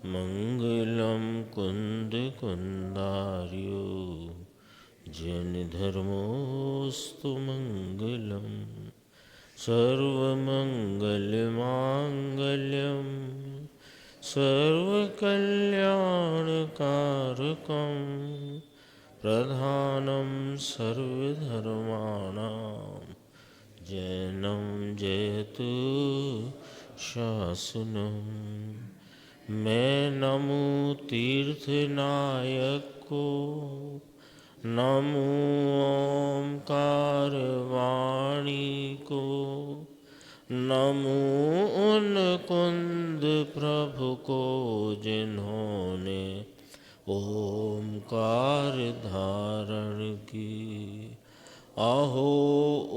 मंगलम कुंदकुंदार्यो जनिधर्मोऽस्तु मंगलम सर्वमंगलमांगल्यं सर्वकल्याणकारकं प्रधानं सर्वधर्माणां जैनं जयतु शासनम्। मैं नमो तीर्थनायक को, नमो ओंकार वाणी को, नमो उन कुंद प्रभु को जिन्होंने ओंकार धारण की। अहो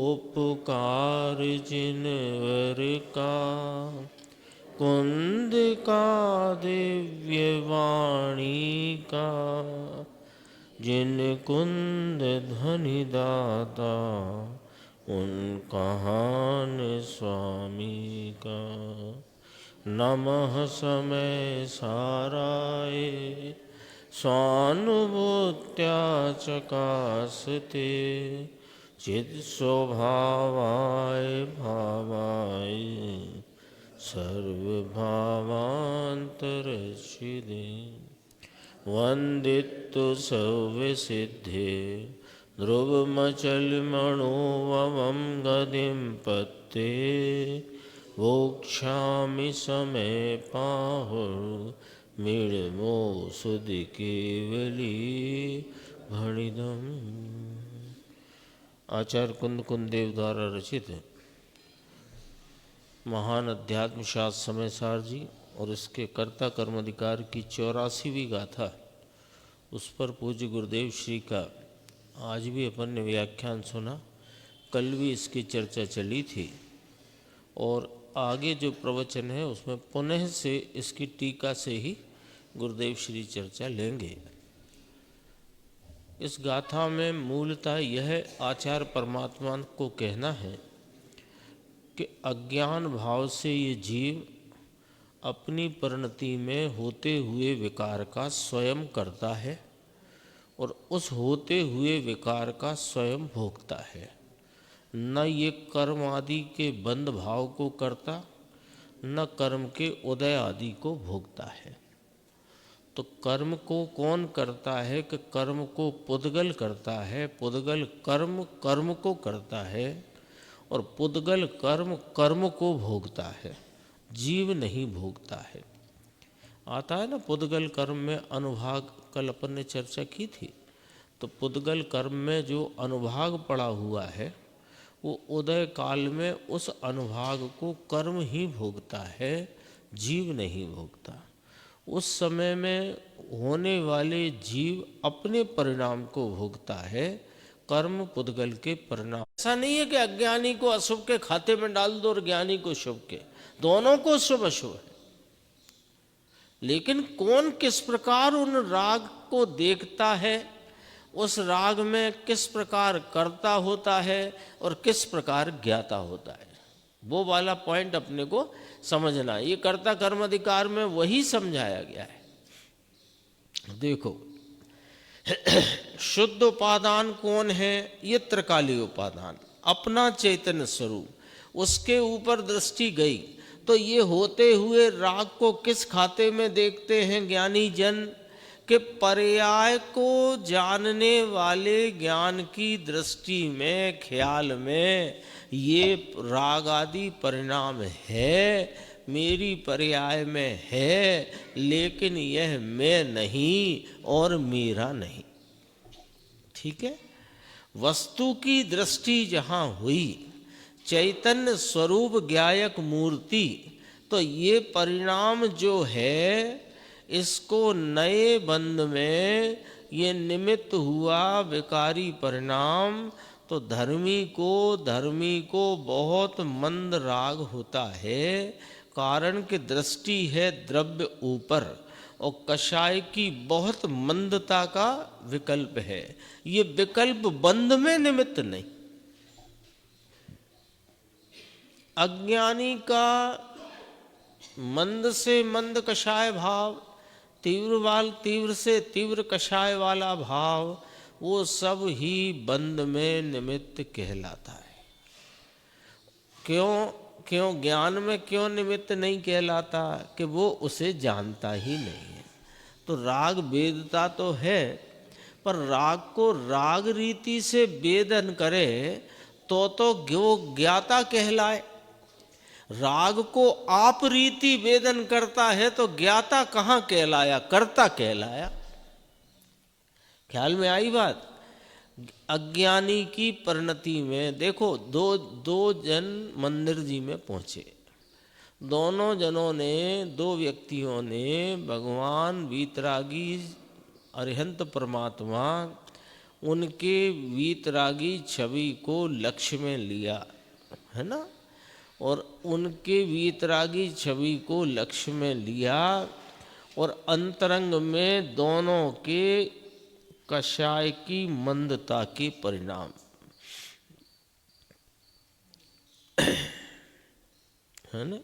उपकार जिनवर का, कुंद का दिव्य वाणी का, जिन कुंद धनि दाता उन कहान स्वामी का। नमः समय साराय स्वानुभूत्या चकासते, चिद स्वभावाय भावाय सर्वभावान्तरच्छिदे। वन्दितु सव्यसिद्धे ध्रुवमचलमणोवमं गतिं पत्ते, वोक्ष्यामि समय पाहुर्मीळ्मोऽसुधि केवली भणिदम्। आचार्य कुंद कुंदेव द्वारा रचित महान अध्यात्म शास्त्र समय सार जी और इसके कर्ता कर्म अधिकार की 84वीं गाथा, उस पर पूज्य गुरुदेव श्री का आज भी अपन ने व्याख्यान सुना। कल भी इसकी चर्चा चली थी और आगे जो प्रवचन है उसमें पुनः से इसकी टीका से ही गुरुदेव श्री चर्चा लेंगे। इस गाथा में मूलतः यह आचार्य परमात्मा को कहना है कि अज्ञान भाव से ये जीव अपनी परिणति में होते हुए विकार का स्वयं करता है और उस होते हुए विकार का स्वयं भोगता है। न ये कर्म आदि के बंध भाव को करता, न कर्म के उदय आदि को भोगता है। तो कर्म को कौन करता है कि कर्म को पुद्गल करता है, पुद्गल कर्म कर्म को करता है और पुद्गल कर्म कर्म को भोगता है, जीव नहीं भोगता है। आता है ना पुद्गल कर्म में अनुभाग, कल अपन ने चर्चा की थी। तो पुद्गल कर्म में जो अनुभाग पड़ा हुआ है वो उदय काल में उस अनुभाग को कर्म ही भोगता है, जीव नहीं भोगता। उस समय में होने वाले जीव अपने परिणाम को भोगता है, कर्म पुद्गल के परिणाम। ऐसा नहीं है कि अज्ञानी को अशुभ के खाते में डाल दो और ज्ञानी को शुभ के, दोनों को शुभ अशुभ है। लेकिन कौन किस प्रकार उन राग को देखता है, उस राग में किस प्रकार कर्ता होता है और किस प्रकार ज्ञाता होता है, वो वाला पॉइंट अपने को समझना। ये कर्ता कर्म अधिकार में वही समझाया गया है। देखो शुद्ध उपादान कौन है? ये त्रिकालीय उपादान, अपना चैतन्य स्वरूप, उसके ऊपर दृष्टि गई तो ये होते हुए राग को किस खाते में देखते हैं ज्ञानी जन कि पर्याय को जानने वाले ज्ञान की दृष्टि में, ख्याल में ये राग आदि परिणाम है, मेरी पर्याय में है, लेकिन यह मैं नहीं और मेरा नहीं। ठीक है, वस्तु की दृष्टि जहाँ हुई, चैतन्य स्वरूप ज्ञायक मूर्ति, तो ये परिणाम जो है इसको नए बंध में ये निमित्त हुआ विकारी परिणाम, तो धर्मी को बहुत मंद राग होता है। कारण कि दृष्टि है द्रव्य ऊपर और कषाय की बहुत मंदता का विकल्प है। ये विकल्प बंध में निमित्त नहीं। अज्ञानी का मंद से मंद कषाय भाव तीव्र से तीव्र कषाय वाला भाव, वो सब ही बंध में निमित्त कहलाता है। क्यों ज्ञान में क्यों निमित्त नहीं कहलाता? कि वो उसे जानता ही नहीं है। तो राग वेदता तो है, पर राग को राग रीति से वेदन करे तो वो ज्ञाता कहलाए। राग को आप रीति वेदन करता है तो ज्ञाता कहाँ कहलाया, कर्ता कहलाया। ख्याल में आई बात? अज्ञानी की परिणति में देखो, दो जन मंदिर जी में पहुँचे। दोनों जनों ने, दो व्यक्तियों ने भगवान वीतरागी अरिहंत परमात्मा, उनके वीतरागी छवि को लक्ष्य में लिया, है ना। और उनके वीतरागी छवि को लक्ष्य में लिया और अंतरंग में दोनों के कषाय की मंदता के परिणाम, है ना।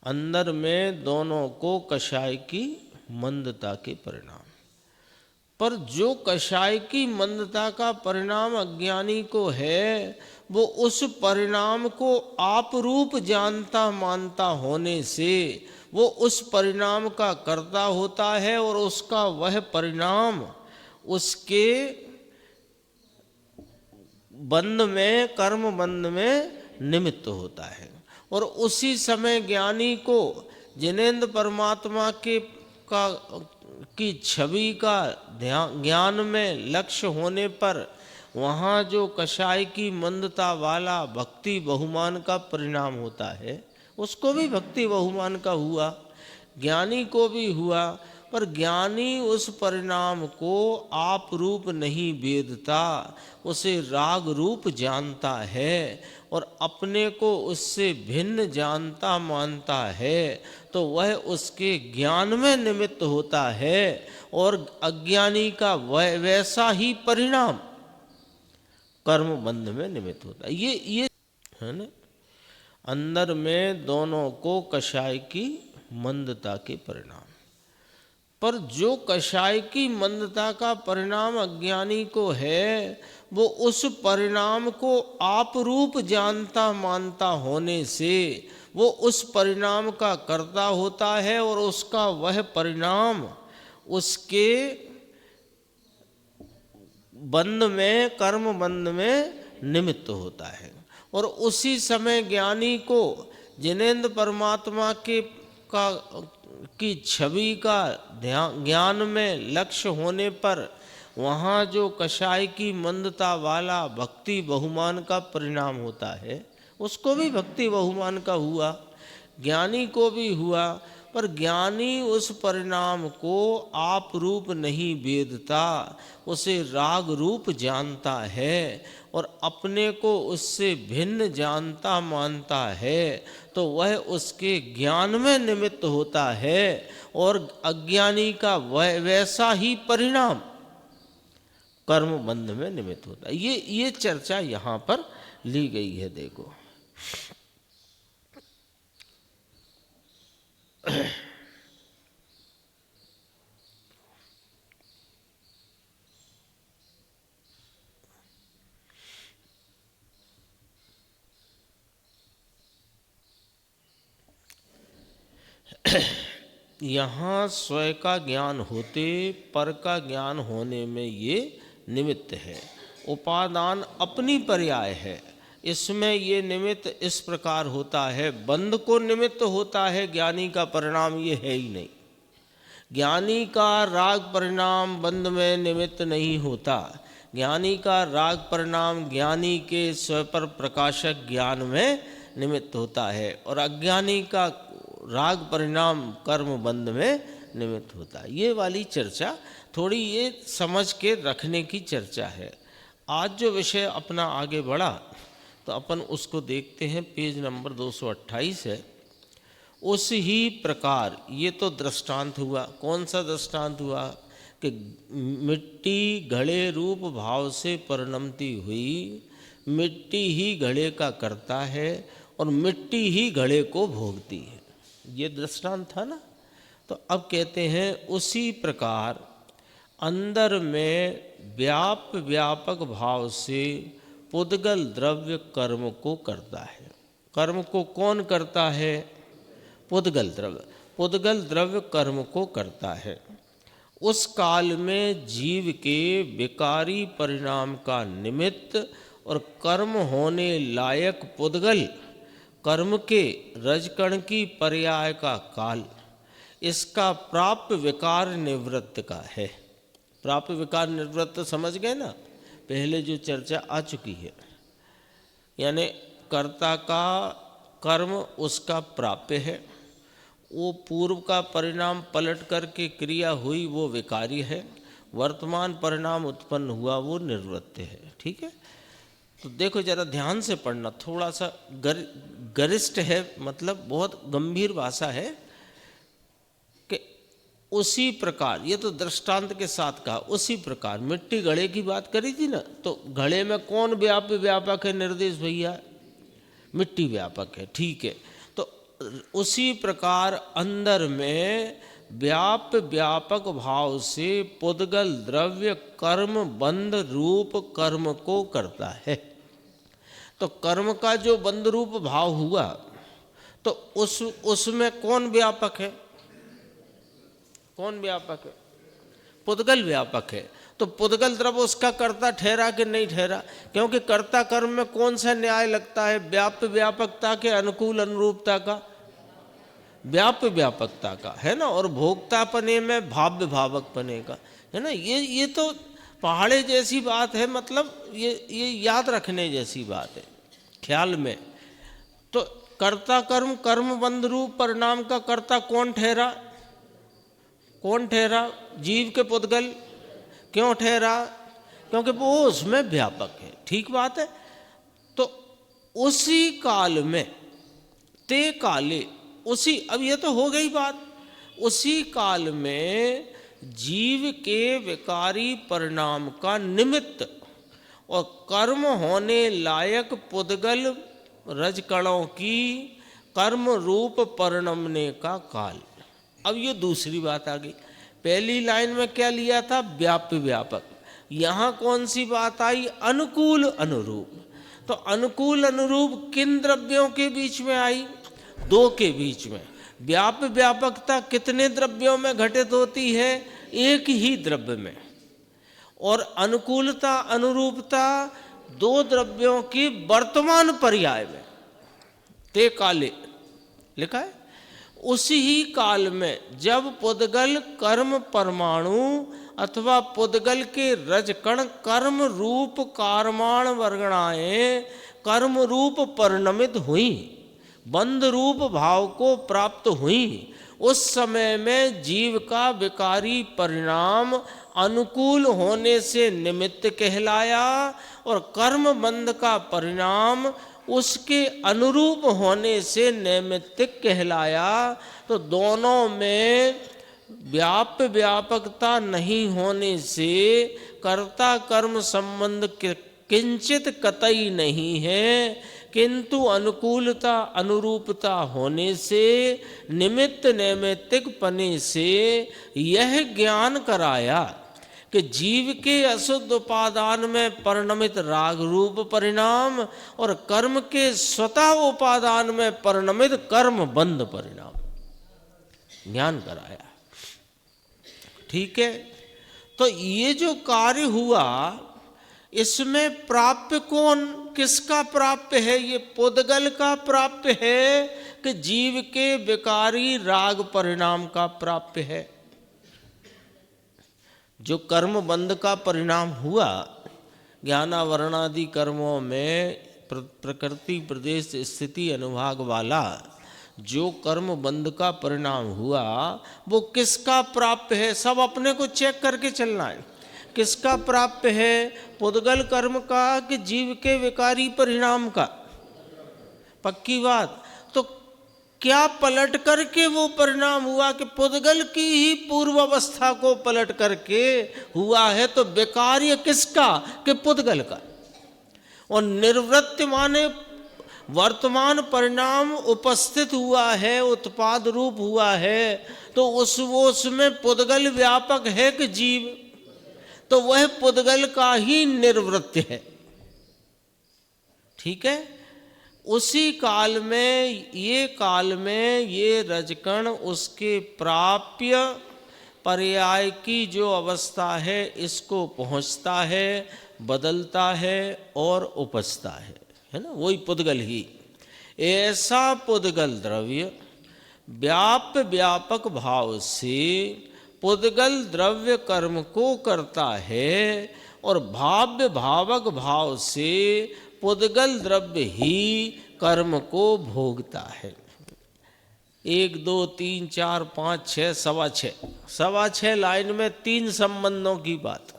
अंदर में दोनों को कषाय की मंदता के परिणाम। पर जो कषाय की मंदता का परिणाम अज्ञानी को है, वो उस परिणाम को आप रूप जानता मानता होने से वो उस परिणाम का कर्ता होता है और उसका वह परिणाम उसके बंध में, कर्म बंध में निमित्त होता है। और उसी समय ज्ञानी को जिनेंद्र परमात्मा की छवि का ज्ञान में लक्ष्य होने पर वहाँ जो कषाय की मंदता वाला भक्ति बहुमान का परिणाम होता है, उसको भी भक्ति बहुमान का हुआ, ज्ञानी को भी हुआ। पर ज्ञानी उस परिणाम को आप रूप नहीं वेदता, उसे राग रूप जानता है और अपने को उससे भिन्न जानता मानता है, तो वह उसके ज्ञान में निमित्त होता है और अज्ञानी का वैसा ही परिणाम कर्म बंध में निमित्त होता है। ये है ना। अंदर में दोनों को कषाय की मंदता के परिणाम। पर जो कषाय की मंदता का परिणाम अज्ञानी को है, वो उस परिणाम को आप रूप जानता मानता होने से वो उस परिणाम का कर्ता होता है और उसका वह परिणाम उसके बंध में, कर्म बंध में निमित्त होता है। और उसी समय ज्ञानी को जिनेंद्र परमात्मा की छवि का ज्ञान में लक्ष्य होने पर वहाँ जो कषाय की मंदता वाला भक्ति बहुमान का परिणाम होता है, उसको भी भक्ति बहुमान का हुआ, ज्ञानी को भी हुआ। पर ज्ञानी उस परिणाम को आप रूप नहीं वेदता, उसे राग रूप जानता है और अपने को उससे भिन्न जानता मानता है, तो वह उसके ज्ञान में निमित्त होता है और अज्ञानी का वैसा ही परिणाम कर्म बंध में निमित्त होता है। ये चर्चा यहाँ पर ली गई है। देखो यहाँ स्वयं का ज्ञान होते पर का ज्ञान होने में ये निमित्त है। उपादान अपनी पर्याय है, इसमें ये निमित्त इस प्रकार होता है। बंध को निमित्त होता है, ज्ञानी का परिणाम ये है ही नहीं। ज्ञानी का राग परिणाम बंध में निमित्त नहीं होता। ज्ञानी का राग परिणाम ज्ञानी के स्वपर प्रकाशक ज्ञान में निमित्त होता है और अज्ञानी का राग परिणाम कर्म बंध में निमित्त होता है। ये वाली चर्चा थोड़ी ये समझ के रखने की चर्चा है। आज जो विषय अपना आगे बढ़ा तो अपन उसको देखते हैं। पेज नंबर 228 है। उस ही प्रकार ये तो दृष्टांत हुआ। कौन सा दृष्टांत हुआ? कि मिट्टी घड़े रूप भाव से परिणमती हुई, मिट्टी ही घड़े का करता है और मिट्टी ही घड़े को भोगती है। ये दृष्टांत था ना। तो अब कहते हैं उसी प्रकार अंदर में व्यापक भाव से पुद्गल द्रव्य कर्म को करता है। कर्म को कौन करता है? पुद्गल द्रव्य। पुद्गल द्रव्य कर्म को करता है। उस काल में जीव के विकारी परिणाम का निमित्त और कर्म होने लायक पुद्गल कर्म के रजकण की पर्याय का काल इसका प्राप्त विकार निवृत्त का है। प्राप्त विकार निवृत्त समझ गए ना, पहले जो चर्चा आ चुकी है। यानी कर्ता का कर्म उसका प्राप्य है, वो पूर्व का परिणाम पलट करके क्रिया हुई वो विकारी है, वर्तमान परिणाम उत्पन्न हुआ वो निवृत्त है। ठीक है, तो देखो जरा ध्यान से पढ़ना, थोड़ा सा गरिष्ठ है, मतलब बहुत गंभीर भाषा है कि उसी प्रकार, ये तो दृष्टांत के साथ कहा, उसी प्रकार मिट्टी घड़े की बात करी थी ना, तो घड़े में कौन व्यापक है? निर्देश भैया, मिट्टी व्यापक है। ठीक है, तो उसी प्रकार अंदर में व्यापक भाव से पुद्गल द्रव्य कर्म बंध रूप कर्म को करता है। तो कर्म का जो बंध रूप भाव हुआ तो उसमें कौन व्यापक है? कौन व्यापक है? पुद्गल व्यापक है। तो पुद्गल द्रव्य उसका कर्ता ठहरा कि नहीं ठहरा? क्योंकि कर्ता कर्म में कौन सा न्याय लगता है? व्यापकता के अनुकूल अनुरूपता का? व्यापकता का है ना, और भोक्तापने में भावक पने का है ना। ये तो पहाड़े जैसी बात है, मतलब ये याद रखने जैसी बात है ख्याल में। तो कर्ता कर्म कर्म बंध रूप परिणाम का कर्ता कौन ठहरा? कौन ठहरा? जीव के पुद्गल। क्यों ठहरा? क्योंकि वो उसमें व्यापक है। ठीक बात है। तो उसी काल में ते काले, उसी, अब ये तो हो गई बात, उसी काल में जीव के विकारी परिणाम का निमित्त और कर्म होने लायक पुद्गल रजकणों की कर्म रूप परिणमने का काल। अब ये दूसरी बात आ गई। पहली लाइन में क्या लिया था? व्यापक। यहाँ कौन सी बात आई? अनुकूल अनुरूप। तो अनुकूल अनुरूप किन द्रव्यों के बीच में आई? दो के बीच में। व्यापकता कितने द्रव्यों में घटित होती है? एक ही द्रव्य में। और अनुकूलता अनुरूपता दो द्रव्यों की वर्तमान पर्याय में। ते काले लिखा है। उसी ही काल में जब पुद्गल कर्म परमाणु अथवा पुद्गल के रजकण कर्म रूप कारमाण वर्गणाएं कर्म रूप परिणमित हुई, बंध रूप भाव को प्राप्त हुई, उस समय में जीव का विकारी परिणाम अनुकूल होने से निमित्त कहलाया और कर्म बंध का परिणाम उसके अनुरूप होने से नैमित्तिक कहलाया। तो दोनों में व्यापकता नहीं होने से कर्ता कर्म संबंध किंचित कतई नहीं है, किंतु अनुकूलता अनुरूपता होने से निमित्त नैमित्तिक पने से यह ज्ञान कराया कि जीव के अशुद्ध उपादान में परिणमित राग रूप परिणाम और कर्म के स्वतः उपादान में परिणमित कर्म बंध परिणाम ज्ञान कराया। ठीक है, तो ये जो कार्य हुआ इसमें प्राप्य कौन, किसका प्राप्य है? ये पुद्गल का प्राप्य है कि जीव के विकारी राग परिणाम का प्राप्य है? जो कर्म बंध का परिणाम हुआ, ज्ञानावरणादि कर्मों में प्रकृति प्रदेश स्थिति अनुभाग वाला जो कर्म बंध का परिणाम हुआ वो किसका प्राप्य है? सब अपने को चेक करके चलना है। किसका प्राप्य है? पुद्गल कर्म का कि जीव के विकारी परिणाम का? पक्की बात। तो क्या पलट करके वो परिणाम हुआ कि पुद्गल की ही पूर्व अवस्था को पलट करके हुआ है? तो विकार्य किसका? कि पुद्गल का। और निर्वृत्त माने वर्तमान परिणाम उपस्थित हुआ है, उत्पाद रूप हुआ है, तो उसमें पुद्गल व्यापक है कि जीव? तो वह पुद्गल का ही निर्वृत्य है। ठीक है। उसी काल में ये रजकण उसके प्राप्य पर्याय की जो अवस्था है इसको पहुंचता है, बदलता है और उपजता है ना, वही पुद्गल ही। ऐसा पुद्गल द्रव्य व्यापक भाव से पुद्गल द्रव्य कर्म को करता है और भाव्य भावक भाव से पुद्गल द्रव्य ही कर्म को भोगता है। 1 2 3 4 5 6 सवा छः लाइन में 3 संबंधों की बात।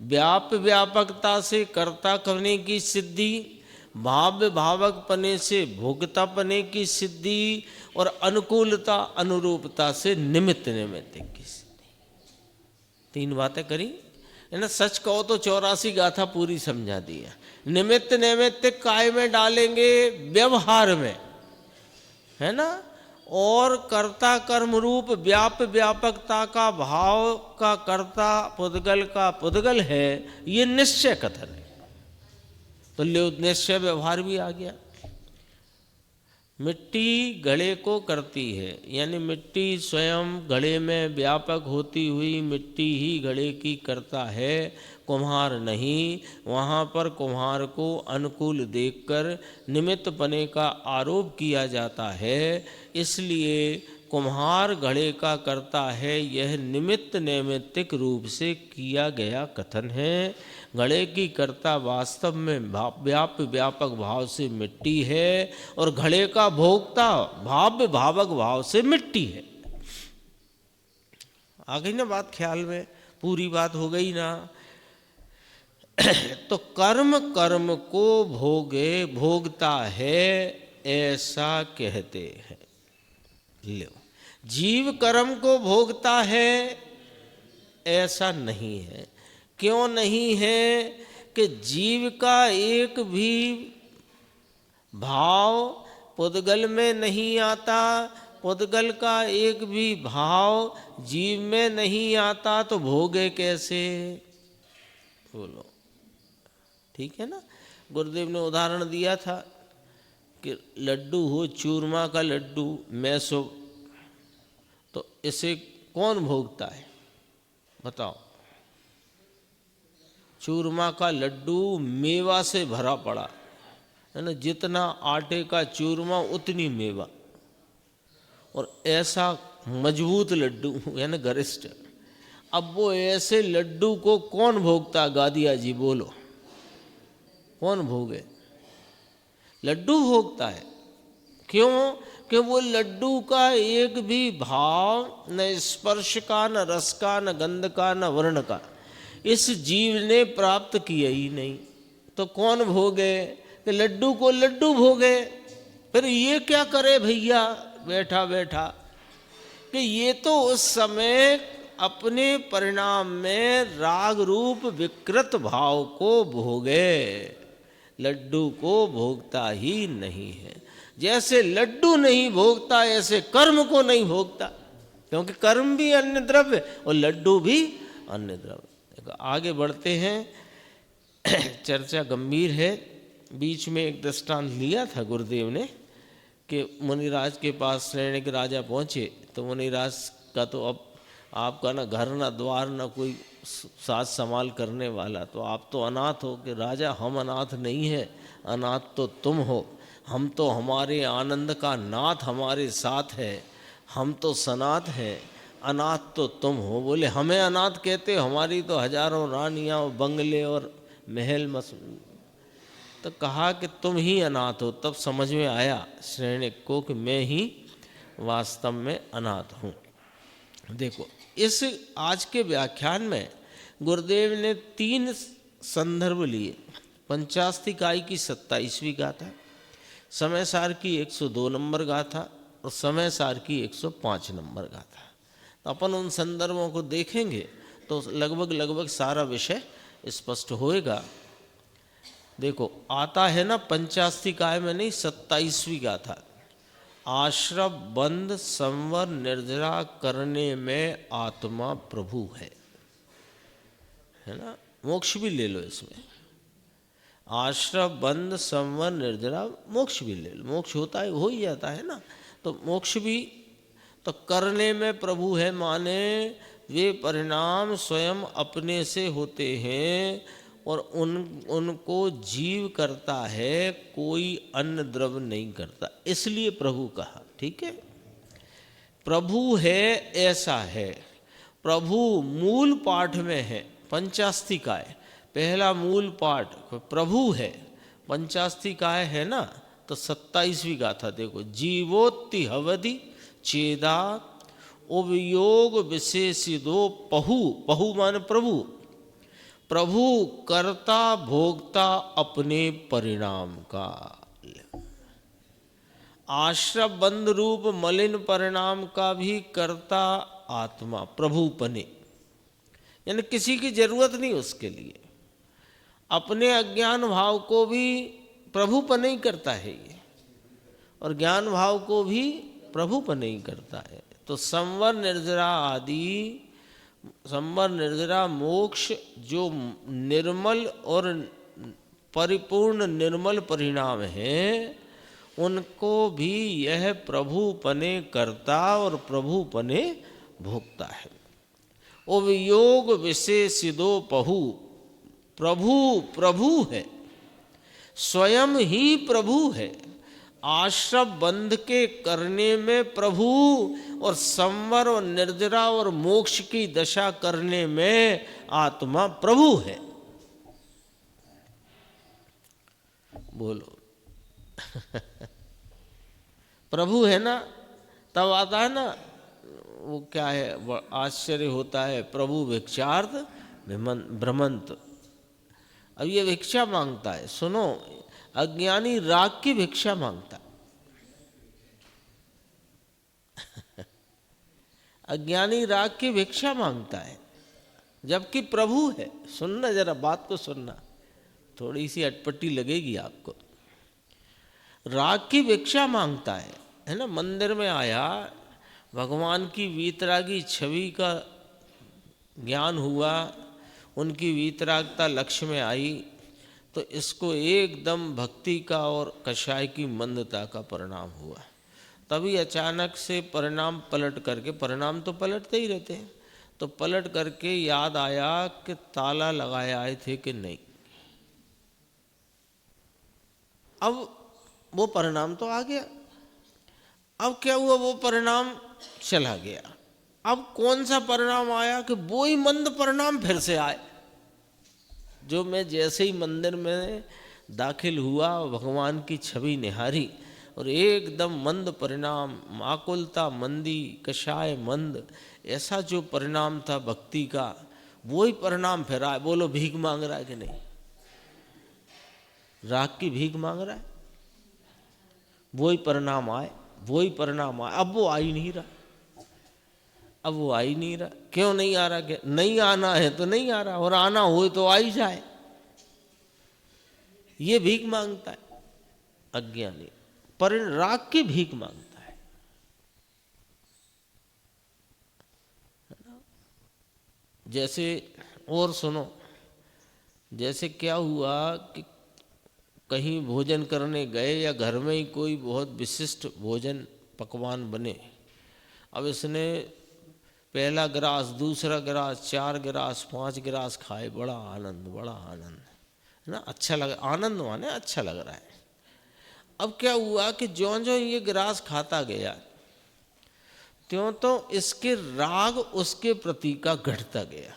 व्यापकता से कर्ता करने की सिद्धि, भाव्य भावक पने से भोगता पने की सिद्धि और अनुकूलता अनुरूपता से निमित्त की सिद्धि। 3 बातें करी है ना। सच कहो तो 84 गाथा पूरी समझा दी है। निमित्त नैमित्तिक काय में डालेंगे? व्यवहार में, है ना। और कर्ता कर्म रूप व्यापकता का भाव का कर्ता पुद्गल का पुद्गल है, ये निश्चय कथन है। तो निश्चय व्यवहार भी आ गया। मिट्टी घड़े को करती है, यानी मिट्टी स्वयं घड़े में व्यापक होती हुई मिट्टी ही घड़े की करता है, कुम्हार नहीं। वहाँ पर कुम्हार को अनुकूल देखकर निमित्त पने का आरोप किया जाता है, इसलिए कुम्हार घड़े का करता है, यह निमित्त नैमित्तिक रूप से किया गया कथन है। घड़े की कर्ता वास्तव में व्यापक भाव से मिट्टी है और घड़े का भोक्ता भाव्य भावक भाव से मिट्टी है। आ गई ना बात ख्याल में? पूरी बात हो गई ना। तो कर्म को भोगता है ऐसा कहते हैं। लो, जीव कर्म को भोगता है ऐसा नहीं है। क्यों नहीं है? कि जीव का एक भी भाव पुद्गल में नहीं आता, पुद्गल का एक भी भाव जीव में नहीं आता, तो भोगे कैसे? बोलो, ठीक है ना। गुरुदेव ने उदाहरण दिया था कि लड्डू हो, चूरमा का लड्डू, मैसो, तो इसे कौन भोगता है? बताओ। चूरमा का लड्डू मेवा से भरा पड़ा है ना, जितना आटे का चूरमा उतनी मेवा, और ऐसा मजबूत लड्डू है ना, गरिष्ठ। अब वो ऐसे लड्डू को कौन भोगता? गादिया जी बोलो, कौन भोगे? लड्डू भोगता है। क्यों? कि वो लड्डू का एक भी भाव, न स्पर्श का, न रस का, न गंध का, न वर्ण का, इस जीव ने प्राप्त किया ही नहीं। तो कौन भोगे? कि लड्डू को लड्डू भोगे। फिर ये क्या करे भैया बैठा बैठा? कि ये तो उस समय अपने परिणाम में राग रूप विकृत भाव को भोगे, लड्डू को भोगता ही नहीं है। जैसे लड्डू नहीं भोगता, ऐसे कर्म को नहीं भोगता, क्योंकि कर्म भी अन्य द्रव्य और लड्डू भी अन्य द्रव्य। आगे बढ़ते हैं, चर्चा गंभीर है। बीच में एक दृष्टांत लिया था गुरुदेव ने कि मुनिराज के पास श्रेणिक राजा पहुँचे, तो मुनिराज का तो अब आपका ना घर ना द्वार ना कोई साथ संभाल करने वाला, तो आप तो अनाथ हो। कि राजा, हम अनाथ नहीं है, अनाथ तो तुम हो। हम तो हमारे आनंद का नाथ हमारे साथ है, हम तो सनाथ हैं, अनाथ तो तुम हो। बोले, हमें अनाथ कहते हो? हमारी तो हजारों रानियाँ और बंगले और महल तो कहा कि तुम ही अनाथ हो। तब समझ में आया श्रेणिक को कि मैं ही वास्तव में अनाथ हूँ। देखो, इस आज के व्याख्यान में गुरुदेव ने 3 संदर्भ लिए। पंचास्तिकाई की 27वीं गाथा, समय सार की 102 नंबर गाथा और समय सार की 105 नंबर गाथा। तो अपन उन संदर्भों को देखेंगे तो लगभग सारा विषय स्पष्ट होएगा। देखो आता है ना 85 काय में नहीं, 27वीं गाथा। आश्रम बंद संवर निर्जरा करने में आत्मा प्रभु है ना। मोक्ष भी ले लो इसमें, आश्रम बंद संवर निर्जरा, मोक्ष भी ले लो, मोक्ष होता है, हो ही जाता है ना। तो मोक्ष भी तो करने में प्रभु है, माने वे परिणाम स्वयं अपने से होते हैं और उनको जीव करता है, कोई अन्य द्रव्य नहीं करता, इसलिए प्रभु कहा। ठीक है, प्रभु है ऐसा है। प्रभु मूल पाठ में है, पंचास्तिकाय पहला मूल पाठ प्रभु है, पंचास्तिकाय है ना। तो 27वीं गाथा देखो, जीवोत्ति हवधि चेदा उपयोग विशेषिदो पहु, पहु मान प्रभु, प्रभु कर्ता भोक्ता अपने परिणाम का। आश्रम बंद रूप मलिन परिणाम का भी कर्ता आत्मा प्रभुपने, यानी किसी की जरूरत नहीं उसके लिए, अपने अज्ञान भाव को भी प्रभुपने ही करता है ये, और ज्ञान भाव को भी प्रभुपने ही करता है। तो संवर निर्जरा आदि, संवर निर्जरा मोक्ष जो निर्मल और परिपूर्ण निर्मल परिणाम है, उनको भी यह प्रभुपने करता और प्रभुपने भोगता है। उपयोग विशेषिदो पहु, प्रभु प्रभु है, स्वयं ही प्रभु है। आश्रम बंध के करने में प्रभु और संवर और निर्जरा और मोक्ष की दशा करने में आत्मा प्रभु है। बोलो प्रभु है ना, तब आता है ना वो क्या है, आश्चर्य होता है, प्रभु भिक्षार्थ भ्रमंत। अब ये भिक्षा मांगता है, सुनो, अज्ञानी राग की भिक्षा मांगता अज्ञानी राग की भिक्षा मांगता है, जबकि प्रभु है। सुनना जरा, बात को सुनना, थोड़ी सी अटपटी लगेगी आपको। राग की भिक्षा मांगता है ना। मंदिर में आया, भगवान की वीतरागी छवि का ज्ञान हुआ, उनकी वीतरागता लक्ष्य में आई, तो इसको एकदम भक्ति का और कषाय की मंदता का परिणाम हुआ। तभी अचानक से परिणाम पलट करके, परिणाम तो पलटते ही रहते हैं, तो पलट करके याद आया कि ताला लगाए आए थे कि नहीं। अब वो परिणाम तो आ गया, अब क्या हुआ, वो परिणाम चला गया। अब कौन सा परिणाम आया कि वो ही मंद परिणाम फिर से आए। जो मैं जैसे ही मंदिर में दाखिल हुआ, भगवान की छवि निहारी और एकदम मंद परिणाम, आकुलता मंदी, कषाय मंद, ऐसा जो परिणाम था भक्ति का, वही परिणाम फिर आए। बोलो भीख मांग रहा है कि नहीं? राग की भीख मांग रहा है, वही परिणाम आए, वही परिणाम आए। अब वो आ ही नहीं रहा, अब वो आ ही नहीं रहा। क्यों नहीं आ रहा? क्या नहीं आना है तो नहीं आ रहा, और आना हो तो आ ही जाए। ये भीख मांगता है अज्ञानी, पर राग की भीख मांगता है। जैसे और सुनो, जैसे क्या हुआ कि कहीं भोजन करने गए या घर में ही कोई बहुत विशिष्ट भोजन पकवान बने। अब इसने पहला गिलास, दूसरा गिलास, 4 गिलास, 5 गिलास खाए, बड़ा आनंद, बड़ा आनंद है ना, अच्छा लग, आनंद माने अच्छा लग रहा है। अब क्या हुआ कि ज्यों ज्यों ये गिलास खाता गया, त्यों तो इसके राग उसके प्रति का घटता गया,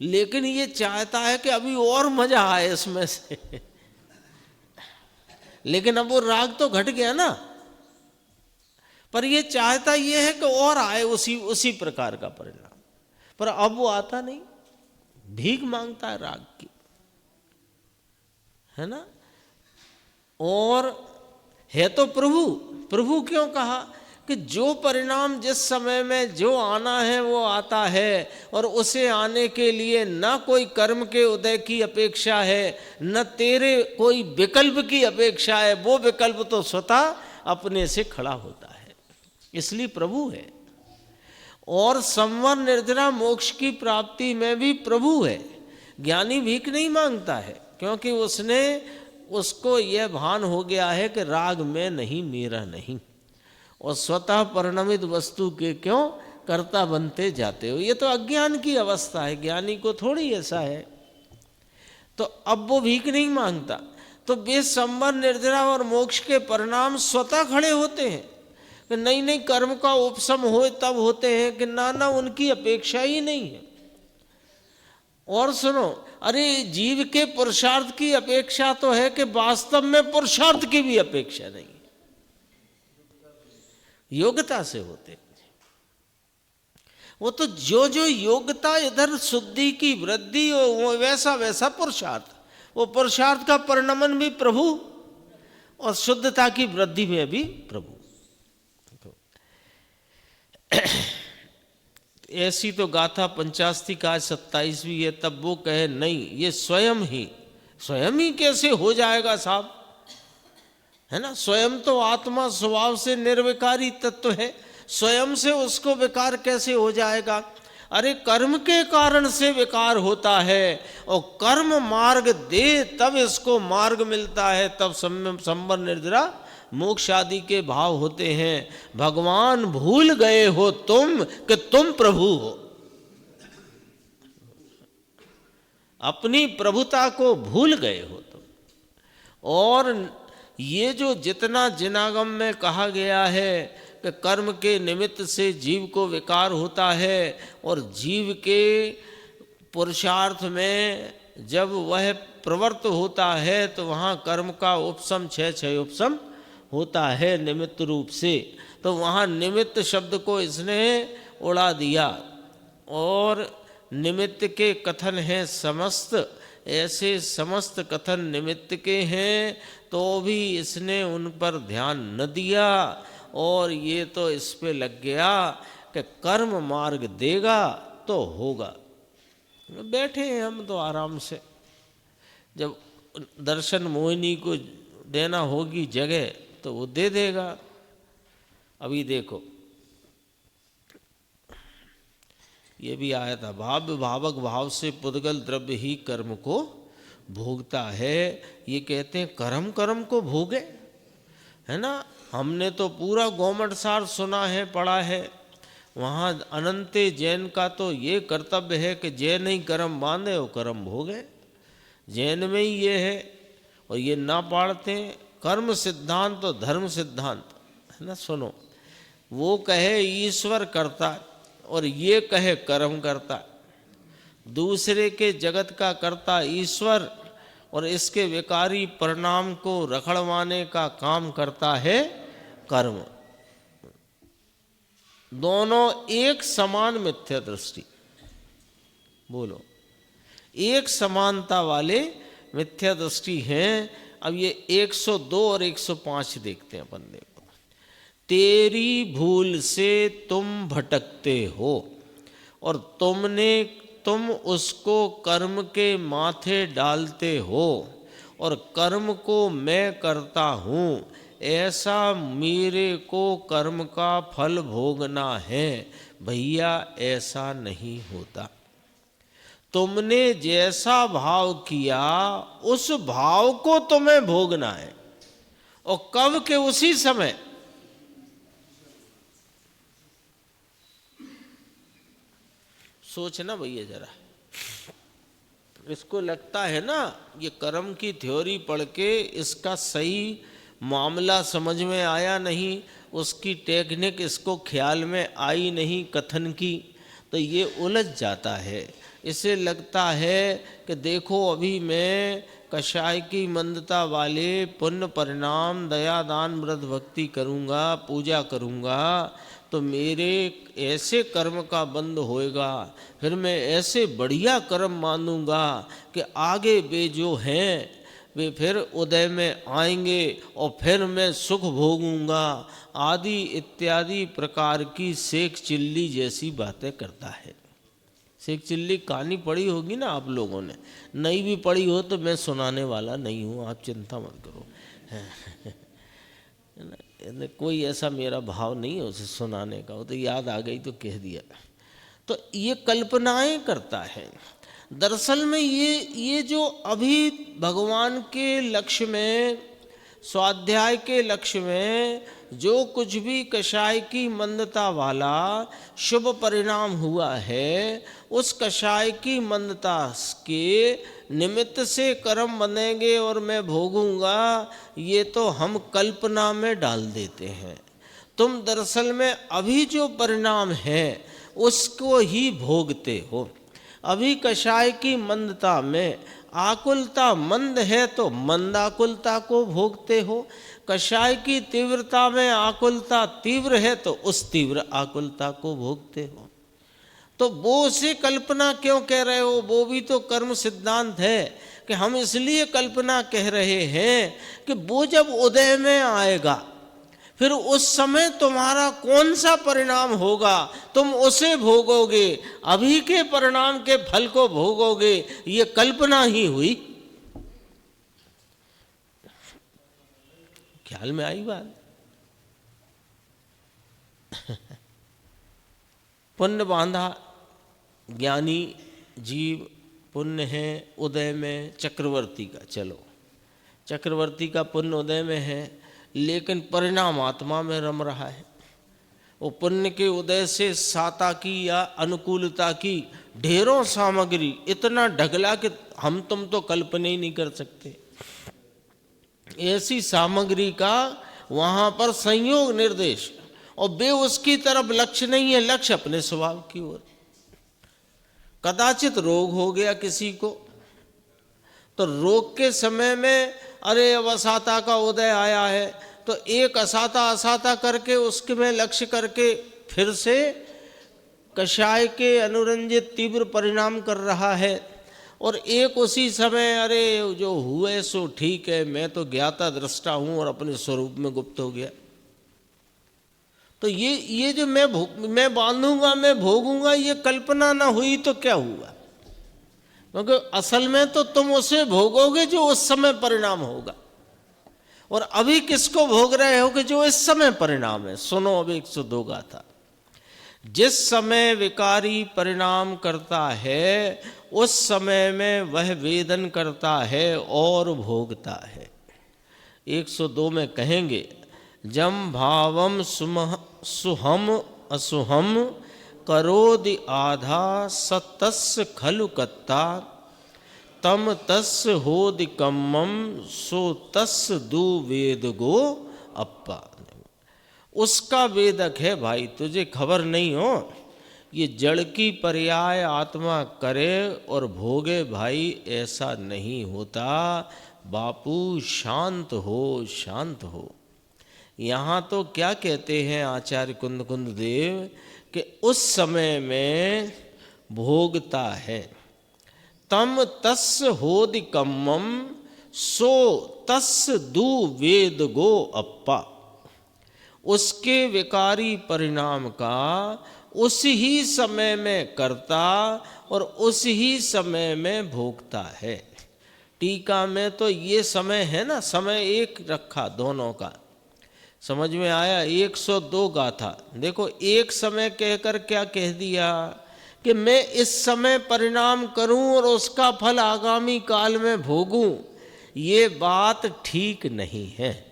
लेकिन ये चाहता है कि अभी और मजा आए इसमें से लेकिन अब वो राग तो घट गया ना, पर ये चाहता ये है कि और आए उसी प्रकार का परिणाम, पर अब वो आता नहीं, भीख मांगता है राग की, है ना। और है तो प्रभु, प्रभु क्यों कहा कि जो परिणाम जिस समय में जो आना है वो आता है, और उसे आने के लिए न कोई कर्म के उदय की अपेक्षा है, न तेरे कोई विकल्प की अपेक्षा है। वो विकल्प तो स्वतः अपने से खड़ा होता है, इसलिए प्रभु है। और संवर निर्जरा मोक्ष की प्राप्ति में भी प्रभु है। ज्ञानी भीख नहीं मांगता है, क्योंकि उसको यह भान हो गया है कि राग में नहीं, मेरा नहीं, और स्वतः परिणमित वस्तु के क्यों कर्ता बनते जाते हो। ये तो अज्ञान की अवस्था है, ज्ञानी को थोड़ी ऐसा है। तो अब वो भीख नहीं मांगता, तो वे संवर निर्जरा और मोक्ष के परिणाम स्वतः खड़े होते हैं कि नहीं नहीं, कर्म का उपशम हो तब होते हैं कि ना उनकी अपेक्षा ही नहीं है। और सुनो, अरे जीव के पुरुषार्थ की अपेक्षा तो है कि वास्तव में पुरुषार्थ की भी अपेक्षा नहीं, योग्यता से होते। वो तो जो जो योग्यता इधर शुद्धि की वृद्धि हो, वैसा वैसा पुरुषार्थ, वो पुरुषार्थ का परिणमन भी प्रभु और शुद्धता की वृद्धि में भी प्रभु। ऐसी तो गाथा 85 का 27वीं है। तब वो कहे नहीं, ये स्वयं ही कैसे हो जाएगा साहब, है ना। स्वयं तो आत्मा स्वभाव से निर्विकारी तत्व है, स्वयं से उसको विकार कैसे हो जाएगा। अरे कर्म के कारण से विकार होता है, और कर्म मार्ग दे तब इसको मार्ग मिलता है, तब संवर निर्जरा मोक्ष आदि के भाव होते हैं। भगवान भूल गए हो तुम कि तुम प्रभु हो, अपनी प्रभुता को भूल गए हो तुम। और ये जो जितना जिनागम में कहा गया है कि कर्म के निमित्त से जीव को विकार होता है, और जीव के पुरुषार्थ में जब वह प्रवृत्त होता है तो वहाँ कर्म का उपशम छह उपशम होता है निमित्त रूप से। तो वहाँ निमित्त शब्द को इसने उड़ा दिया, और निमित्त के कथन हैं समस्त, ऐसे समस्त कथन निमित्त के हैं, तो भी इसने उन पर ध्यान न दिया, और ये तो इस पे लग गया कि कर्म मार्ग देगा तो होगा। बैठे हैं हम तो आराम से, जब दर्शन मोहिनी को देना होगी जगह तो वो दे देगा। अभी देखो ये भी आया था, भाव भावक भाव से पुद्गल द्रव्य ही कर्म को भोगता है। ये कहते हैं कर्म को भोगे, है ना। हमने तो पूरा गोमट सार सुना है, पढ़ा है। वहाँ अनंते जैन का तो ये कर्तव्य है कि जैन ही कर्म बांधे और कर्म भोगे, जैन में ही ये है। और ये ना पाढ़ते हैं कर्म सिद्धांत और धर्म सिद्धांत, है ना। सुनो, वो कहे ईश्वर करता और ये कहे कर्म करता, दूसरे के जगत का कर्ता ईश्वर और इसके विकारी परिणाम को रखड़वाने का काम करता है कर्म। दोनों एक समान मिथ्या दृष्टि, बोलो, एक समानता वाले मिथ्या दृष्टि हैं। अब ये 102 और 105 देखते हैं अपन। देखो, तेरी भूल से तुम भटकते हो और तुम उसको कर्म के माथे डालते हो, और कर्म को मैं करता हूँ, ऐसा मेरे को कर्म का फल भोगना है। भैया ऐसा नहीं होता। तुमने जैसा भाव किया उस भाव को तुम्हें भोगना है, और कब के उसी समय। सोचना भैया जरा, इसको लगता है ना ये कर्म की थ्योरी पढ़ के इसका सही मामला समझ में आया नहीं, उसकी टेक्निक इसको ख्याल में आई नहीं कथन की, तो ये उलझ जाता है। इसे लगता है कि देखो अभी मैं कषाय की मंदता वाले पुण्य परिणाम दया दान व्रत भक्ति करूँगा, पूजा करूँगा, तो मेरे ऐसे कर्म का बंद होएगा, फिर मैं ऐसे बढ़िया कर्म मानूंगा कि आगे वे जो हैं वे फिर उदय में आएंगे और फिर मैं सुख भोगूंगा आदि इत्यादि प्रकार की शेख चिल्ली जैसी बातें करता है। शेख चिल्ली कहानी पढ़ी होगी ना आप लोगों ने, नहीं भी पढ़ी हो तो मैं सुनाने वाला नहीं हूँ, आप चिंता मत करो। कोई ऐसा मेरा भाव नहीं है उसे सुनाने का, वो तो याद आ गई तो कह दिया। तो ये कल्पनाएं करता है। दरअसल में ये जो अभी भगवान के लक्ष्य में, स्वाध्याय के लक्ष्य में जो कुछ भी कषाय की मंदता वाला शुभ परिणाम हुआ है, उस कषाय की मंदता के निमित्त से कर्म बनेंगे और मैं भोगूंगा, ये तो हम कल्पना में डाल देते हैं। तुम दरअसल में अभी जो परिणाम है उसको ही भोगते हो। अभी कषाय की मंदता में आकुलता मंद है तो मंदाकुलता को भोगते हो, कषाय की तीव्रता में आकुलता तीव्र है तो उस तीव्र आकुलता को भोगते हो। तो वो से कल्पना क्यों कह रहे हो? वो भी तो कर्म सिद्धांत है कि हम इसलिए कल्पना कह रहे हैं कि वो जब उदय में आएगा फिर उस समय तुम्हारा कौन सा परिणाम होगा, तुम उसे भोगोगे, अभी के परिणाम के फल को भोगोगे। ये कल्पना ही हुई। ख्याल में आई बात? पुण्य बांधा, ज्ञानी जीव पुण्य है उदय में चक्रवर्ती का। चलो चक्रवर्ती का पुण्य उदय में है, लेकिन परिणाम आत्मा में रम रहा है। वो पुण्य के उदय से साता की या अनुकूलता की ढेरों सामग्री इतना ढगला कि हम तुम तो कल्पना ही नहीं कर सकते। ऐसी सामग्री का वहाँ पर संयोग निर्देश, और वे उसकी तरफ लक्ष्य नहीं है, लक्ष्य अपने स्वभाव की ओर। कदाचित रोग हो गया किसी को, तो रोग के समय में अरे अब असाता का उदय आया है, तो एक असाता करके उसके में लक्ष्य करके फिर से कषाय के अनुरंजित तीव्र परिणाम कर रहा है। और एक उसी समय अरे जो हुए सो ठीक है, मैं तो ज्ञाता दृष्टा हूँ और अपने स्वरूप में गुप्त हो गया। तो ये जो मैं बांधूंगा, मैं भोगूंगा, ये कल्पना ना हुई तो क्या हुआ? क्योंकि असल में तो तुम उसे भोगोगे जो उस समय परिणाम होगा। और अभी किसको भोग रहे हो कि जो इस समय परिणाम है। सुनो अब 102 गाथा। जिस समय विकारी परिणाम करता है उस समय में वह वेदन करता है और भोगता है। 102 में कहेंगे, जम भावम सुहम असुहम करोदि आधा सतस्य खलु कत्ता तम तस्य होदि कम्मम सो तस्य दु वेद गो अप्पा। उसका वेदक है भाई, तुझे खबर नहीं हो? ये जड़ की पर्याय आत्मा करे और भोगे भाई, ऐसा नहीं होता। बापू शांत हो, शांत हो। यहाँ तो क्या कहते हैं आचार्य कुंद कुंद देव कि उस समय में भोगता है। तम तस् होदि कम्मम सो तस् दु वेद गो अप्पा। उसके विकारी परिणाम का उस ही समय में करता और उस ही समय में भोगता है। टीका में तो ये समय है ना, समय एक रखा दोनों का। समझ में आया? 102 गाथा। देखो एक समय कहकर क्या कह दिया कि मैं इस समय परिणाम करूं और उसका फल आगामी काल में भोगूं, ये बात ठीक नहीं है।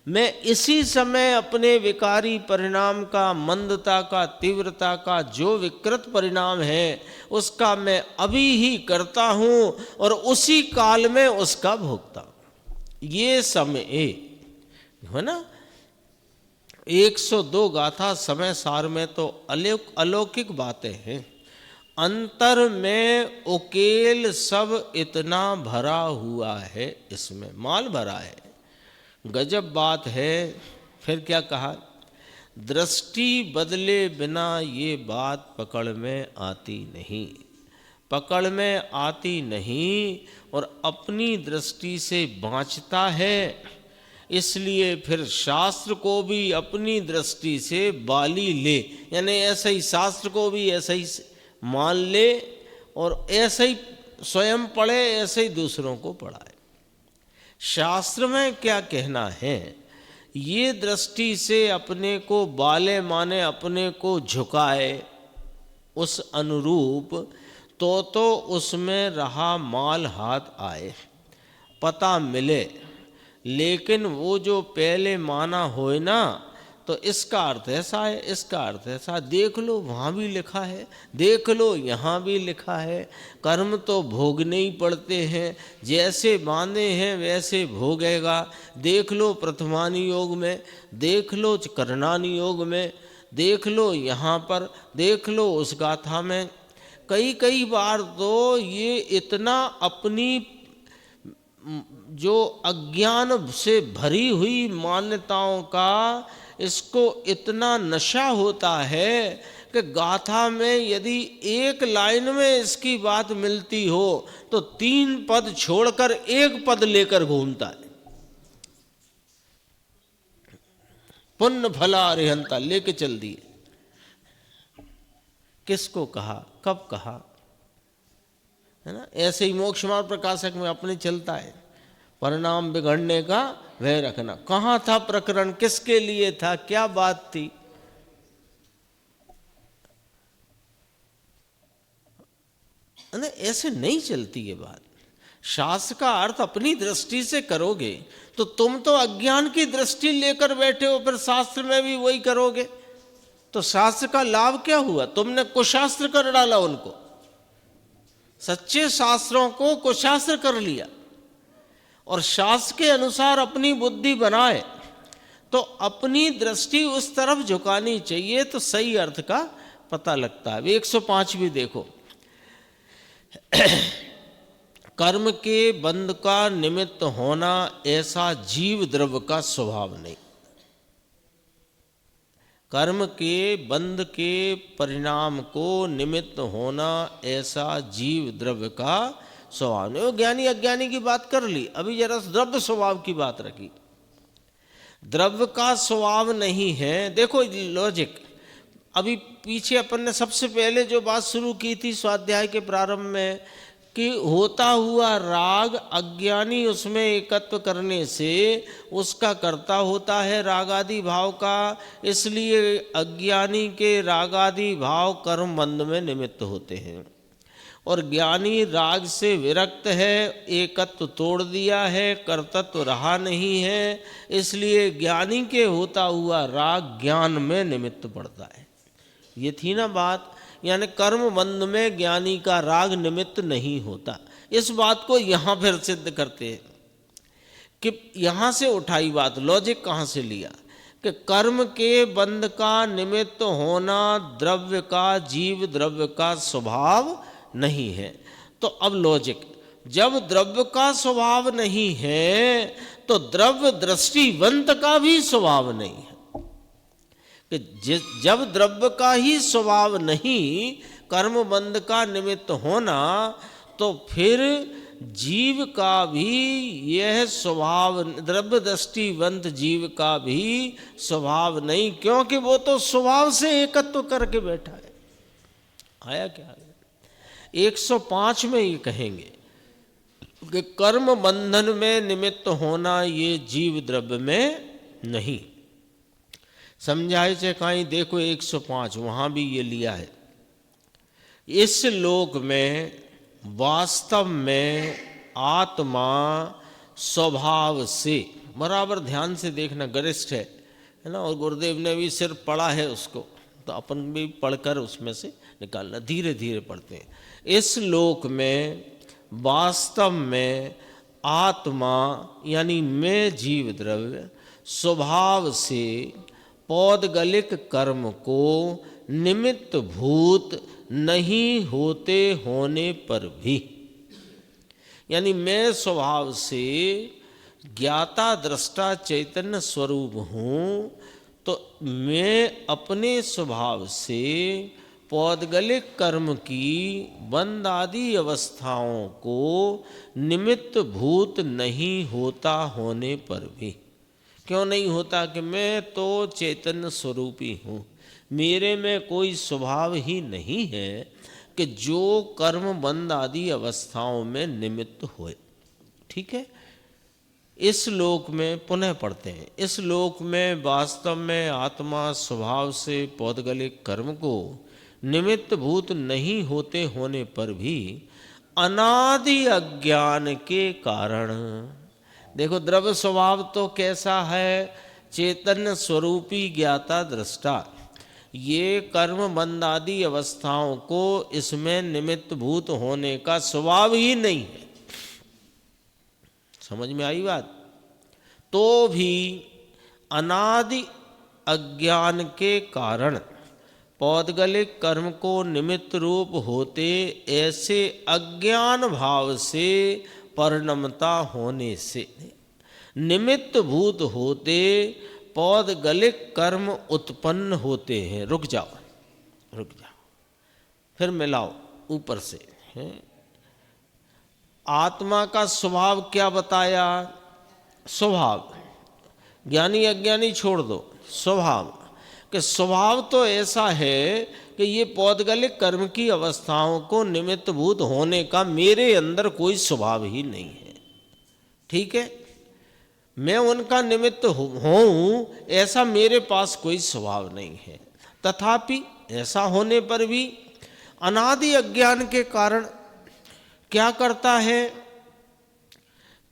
मैं इसी समय अपने विकारी परिणाम का, मंदता का, तीव्रता का जो विकृत परिणाम है उसका मैं अभी ही करता हूं और उसी काल में उसका भोगता हूं। ये समय है ना। 102 गाथा समय सार में तो अलौकिक बातें हैं। अंतर में उकेल सब इतना भरा हुआ है, इसमें माल भरा है, गजब बात है। फिर क्या कहा? दृष्टि बदले बिना ये बात पकड़ में आती नहीं। पकड़ में आती नहीं और अपनी दृष्टि से बाँचता है। इसलिए फिर शास्त्र को भी अपनी दृष्टि से बाली ले, यानी ऐसा ही शास्त्र को भी ऐसा ही मान ले और ऐसे ही स्वयं पढ़े, ऐसे ही दूसरों को पढ़ाए। शास्त्र में क्या कहना है ये दृष्टि से अपने को बाले माने, अपने को झुकाए उस अनुरूप, तो उसमें रहा माल हाथ आए, पता मिले। लेकिन वो जो पहले माना होए ना, तो इसका अर्थ ऐसा है, इसका अर्थ ऐसा, देख लो वहाँ भी लिखा है, देख लो यहाँ भी लिखा है, कर्म तो भोगने ही पड़ते हैं, जैसे बांधे हैं वैसे भोगेगा। देख लो प्रथमानी योग में, देख लो करणानी योग में, देख लो यहाँ पर, देख लो उस गाथा में। कई कई बार तो ये इतना अपनी जो अज्ञान से भरी हुई मान्यताओं का इसको इतना नशा होता है कि गाथा में यदि एक लाइन में इसकी बात मिलती हो तो 3 पद छोड़कर 1 पद लेकर घूमता है। पुण्य फला अरिहंता लेके चल दिए। किसको कहा, कब कहा, है ना। ऐसे ही मोक्ष मार्ग प्रकाशक में अपने चलता है, परिणाम बिगड़ने का वह रखना। कहाँ था प्रकरण, किसके लिए था, क्या बात थी। ऐसे नहीं चलती ये बात। शास्त्र का अर्थ अपनी दृष्टि से करोगे तो तुम तो अज्ञान की दृष्टि लेकर बैठे हो, फिर शास्त्र में भी वही करोगे तो शास्त्र का लाभ क्या हुआ। तुमने कुशास्त्र कर डाला उनको, सच्चे शास्त्रों को कुशास्त्र कर लिया और शास्त्र के अनुसार अपनी बुद्धि बनाए तो अपनी दृष्टि उस तरफ झुकानी चाहिए, तो सही अर्थ का पता लगता है। 105 भी देखो, कर्म के बंध का निमित्त होना ऐसा जीव द्रव्य का स्वभाव नहीं। कर्म के बंध के परिणाम को निमित्त होना ऐसा जीव द्रव्य का स्वभाव नहीं। वो ज्ञानी अज्ञानी की बात कर ली, अभी जरा द्रव्य स्वभाव की बात रखी। द्रव्य का स्वभाव नहीं है। देखो लॉजिक, अभी पीछे अपन ने सबसे पहले जो बात शुरू की थी स्वाध्याय के प्रारंभ में कि होता हुआ राग अज्ञानी उसमें एकत्व करने से उसका कर्ता होता है रागादि भाव का, इसलिए अज्ञानी के रागादि भाव कर्म बंध में निमित्त होते हैं। और ज्ञानी राग से विरक्त है, एकत्व तोड़ दिया है, कर्तत्व रहा नहीं है, इसलिए ज्ञानी के होता हुआ राग ज्ञान में निमित्त पड़ता है। ये थी ना बात, यानी कर्म बंध में ज्ञानी का राग निमित्त नहीं होता। इस बात को यहाँ फिर सिद्ध करते हैं कि यहाँ से उठाई बात, लॉजिक कहाँ से लिया कि कर्म के बंध का निमित्त होना द्रव्य का, जीव द्रव्य का स्वभाव नहीं है। तो अब लॉजिक, जब द्रव्य का स्वभाव नहीं है तो द्रव्य दृष्टिवंत का भी स्वभाव नहीं है। कि जब द्रव्य का ही स्वभाव नहीं, कर्म बंध का निमित्त होना, तो फिर जीव का भी यह स्वभाव, द्रव्य दृष्टिवंत जीव का भी स्वभाव नहीं, क्योंकि वो तो स्वभाव से एकत्व करके बैठा है। आया क्या? 105 में ये कहेंगे कि कर्म बंधन में निमित्त होना ये जीव द्रव्य में नहीं। समझाए से कहीं देखो 105 वहाँ भी ये लिया है। इस लोक में वास्तव में आत्मा स्वभाव से, बराबर ध्यान से देखना, गरिष्ठ है ना, और गुरुदेव ने भी सिर्फ पढ़ा है उसको, तो अपन भी पढ़कर उसमें से निकालना, धीरे धीरे पढ़ते हैं। इस लोक में वास्तव में आत्मा यानी मैं जीव द्रव्य स्वभाव से पौद्गलिक कर्म को निमित्त भूत नहीं होते होने पर भी, यानी मैं स्वभाव से ज्ञाता दृष्टा चैतन्य स्वरूप हूँ, तो मैं अपने स्वभाव से पौद्गलिक कर्म की बंद आदि अवस्थाओं को निमित्त भूत नहीं होता होने पर भी। क्यों नहीं होता? कि मैं तो चैतन्य स्वरूपी हूँ, मेरे में कोई स्वभाव ही नहीं है कि जो कर्म बंद आदि अवस्थाओं में निमित्त होए। ठीक है, इस लोक में पुनः पढ़ते हैं, इस लोक में वास्तव में आत्मा स्वभाव से पौद्गलिक कर्म को निमित्त भूत नहीं होते होने पर भी अनादि अज्ञान के कारण, देखो द्रव्य स्वभाव तो कैसा है, चैतन्य स्वरूपी ज्ञाता दृष्टा, ये कर्म बंदादि अवस्थाओं को इसमें निमित्त भूत होने का स्वभाव ही नहीं है। समझ में आई बात? तो भी अनादि अज्ञान के कारण पौद्गलिक कर्म को निमित्त रूप होते ऐसे अज्ञान भाव से परिणमता होने से निमित्त भूत होते पौद्गलिक कर्म उत्पन्न होते हैं। रुक जाओ, फिर मिलाओ ऊपर से। आत्मा का स्वभाव क्या बताया? स्वभाव, ज्ञानी अज्ञानी छोड़ दो, स्वभाव कि स्वभाव तो ऐसा है कि ये पौद्गलिक कर्म की अवस्थाओं को निमित्त भूत होने का मेरे अंदर कोई स्वभाव ही नहीं है। ठीक है, मैं उनका निमित्त हूँ ऐसा मेरे पास कोई स्वभाव नहीं है। तथापि ऐसा होने पर भी अनादि अज्ञान के कारण क्या करता है